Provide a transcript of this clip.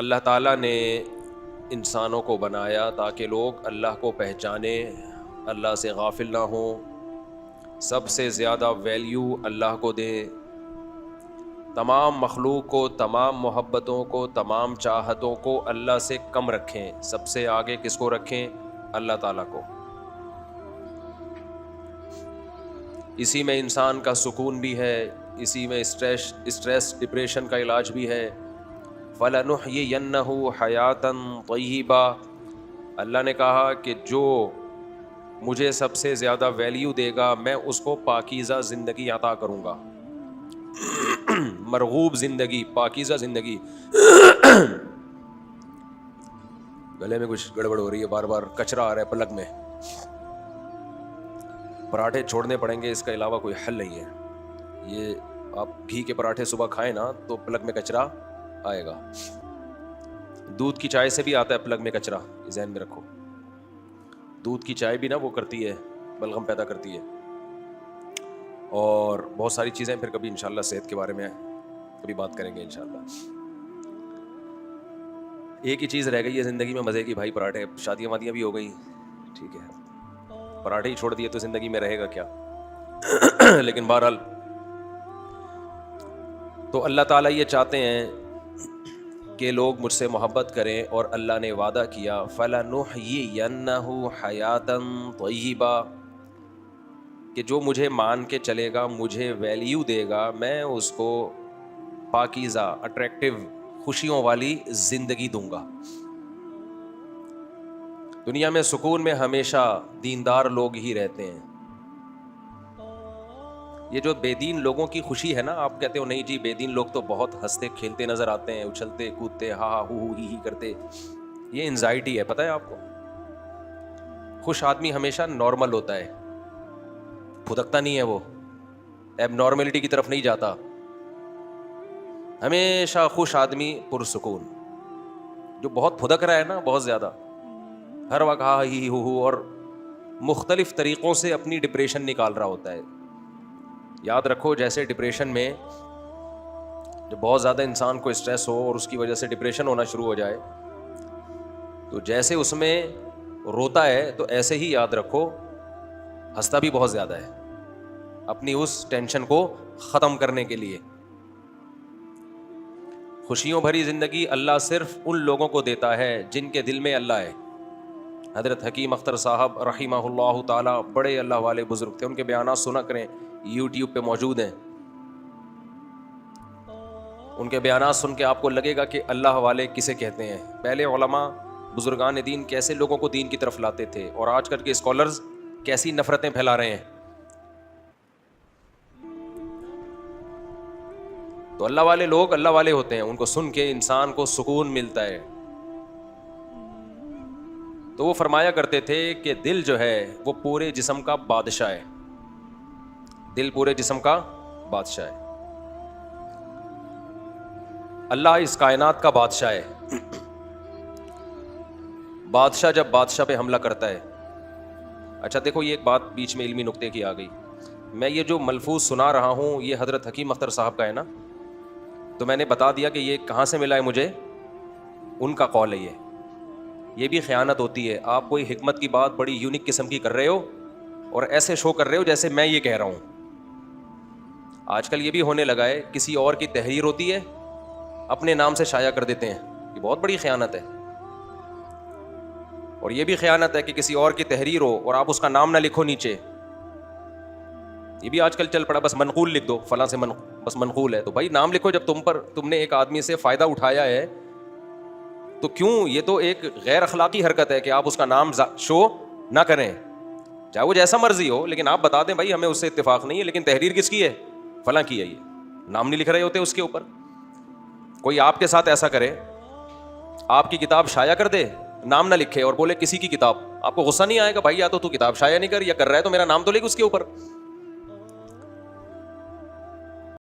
اللہ تعالیٰ نے انسانوں کو بنایا تاکہ لوگ اللہ کو پہچانیں، اللہ سے غافل نہ ہوں، سب سے زیادہ ویلیو اللہ کو دیں، تمام مخلوق کو، تمام محبتوں کو، تمام چاہتوں کو اللہ سے کم رکھیں، سب سے آگے کس کو رکھیں؟ اللہ تعالیٰ کو۔ اسی میں انسان کا سکون بھی ہے، اسی میں اسٹریس ڈپریشن کا علاج بھی ہے۔ فَلَنُحْيِيَنَّهُ حَيَاةً طَيِّبَةً، اللہ نے کہا کہ جو مجھے سب سے زیادہ ویلیو دے گا میں اس کو پاکیزہ زندگی عطا کروں گا، مرغوب زندگی، پاکیزہ زندگی۔ گلے میں کچھ گڑبڑ ہو رہی ہے، بار بار کچرا آ رہا ہے پلک میں، پراٹھے چھوڑنے پڑیں گے، اس کے علاوہ کوئی حل نہیں ہے۔ یہ آپ گھی کے پراٹھے صبح کھائیں نا تو پلک میں کچرا آئے گا، دودھ کی چائے سے بھی آتا ہے پلک میں کچرا، یہ ذہن میں رکھو۔ دودھ کی چائے بھی نا وہ کرتی ہے، بلغم پیدا کرتی ہے، اور بہت ساری چیزیں پھر کبھی انشاءاللہ صحت کے بارے میں کبھی بات کریں گے انشاءاللہ۔ ایک ہی چیز رہ گئی ہے زندگی میں مزے کی بھائی، پراٹھے۔ شادیاں وادیاں بھی ہو گئی، ٹھیک ہے، پراٹھے ہی چھوڑ دیے تو زندگی میں رہے گا کیا؟ لیکن بہرحال تو اللہ تعالیٰ یہ چاہتے ہیں کہ لوگ مجھ سے محبت کریں، اور اللہ نے وعدہ کیا فَلَنُحْيِيَنَّهُ حَيَاةً طَيِّبَةً، کہ جو مجھے مان کے چلے گا، مجھے ویلیو دے گا، میں اس کو پاکیزہ، اٹریکٹیو، خوشیوں والی زندگی دوں گا۔ دنیا میں سکون میں ہمیشہ دیندار لوگ ہی رہتے ہیں۔ یہ جو بے دین لوگوں کی خوشی ہے نا، آپ کہتے ہو نہیں جی بے دین لوگ تو بہت ہنستے کھیلتے نظر آتے ہیں، اچھلتے کودتے، ہا ہا ہو ہی کرتے، یہ انزائٹی ہے، پتہ ہے آپ کو؟ خوش آدمی ہمیشہ نارمل ہوتا ہے، پھدکتا نہیں ہے، وہ ایب نارملٹی کی طرف نہیں جاتا، ہمیشہ خوش آدمی پرسکون۔ جو بہت پھدک رہا ہے نا، بہت زیادہ، ہر وقت ہا ہی ہو اور مختلف طریقوں سے اپنی ڈپریشن نکال رہا ہوتا ہے۔ یاد رکھو، جیسے ڈپریشن میں جب بہت زیادہ انسان کو اسٹریس ہو اور اس کی وجہ سے ڈپریشن ہونا شروع ہو جائے، تو جیسے اس میں روتا ہے تو ایسے ہی یاد رکھو ہنستا بھی بہت زیادہ ہے، اپنی اس ٹینشن کو ختم کرنے کے لیے۔ خوشیوں بھری زندگی اللہ صرف ان لوگوں کو دیتا ہے جن کے دل میں اللہ ہے۔ حضرت حکیم اختر صاحب رحمہ اللہ تعالی بڑے اللہ والے بزرگ تھے، ان کے بیانات سنا کریں، یوٹیوب پہ موجود ہیں۔ ان کے بیانات سن کے آپ کو لگے گا کہ اللہ والے کسے کہتے ہیں، پہلے علماء بزرگان دین کیسے لوگوں کو دین کی طرف لاتے تھے، اور آج کل کے اسکالرز کیسی نفرتیں پھیلا رہے ہیں۔ تو اللہ والے لوگ اللہ والے ہوتے ہیں، ان کو سن کے انسان کو سکون ملتا ہے۔ تو وہ فرمایا کرتے تھے کہ دل جو ہے وہ پورے جسم کا بادشاہ ہے، دل پورے جسم کا بادشاہ ہے۔ اللہ اس کائنات کا بادشاہ ہے۔ بادشاہ جب بادشاہ پہ حملہ کرتا ہے، اچھا دیکھو یہ ایک بات بیچ میں علمی نقطے کی آ گئی، میں یہ جو ملفوظ سنا رہا ہوں یہ حضرت حکیم اختر صاحب کا ہے نا، تو میں نے بتا دیا کہ یہ کہاں سے ملا ہے مجھے، ان کا قول ہے۔ یہ بھی خیانت ہوتی ہے، آپ کوئی حکمت کی بات بڑی یونیک قسم کی کر رہے ہو اور ایسے شو کر رہے ہو جیسے میں یہ کہہ رہا ہوں۔ آج کل یہ بھی ہونے لگا ہے، کسی اور کی تحریر ہوتی ہے اپنے نام سے شائع کر دیتے ہیں، یہ بہت بڑی خیانت ہے۔ اور یہ بھی خیانت ہے کہ کسی اور کی تحریر ہو اور آپ اس کا نام نہ لکھو نیچے، یہ بھی آج کل چل پڑا، بس منقول لکھ دو، فلاں سے بس منقول ہے، تو بھائی نام لکھو۔ جب تم نے ایک آدمی سے فائدہ اٹھایا ہے تو کیوں، یہ تو ایک غیر اخلاقی حرکت ہے کہ آپ اس کا نام شو نہ کریں، چاہے وہ جیسا مرضی ہو، لیکن آپ بتا دیں بھائی ہمیں اس سے اتفاق نہیں ہے، لیکن تحریر کس کی ہے؟ فلاں کی ہے، یہ نام نہیں لکھ رہے ہوتے اس کے اوپر۔ کوئی آپ کے ساتھ ایسا کرے، آپ کی کتاب شائع کر دے، نام نہ لکھے اور بولے کسی کی کتاب، آپ کو غصہ نہیں آئے گا؟ بھائی یا تو کتاب شائع نہیں کر، یا کر رہا ہے تو میرا نام تو لکھ اس کے اوپر۔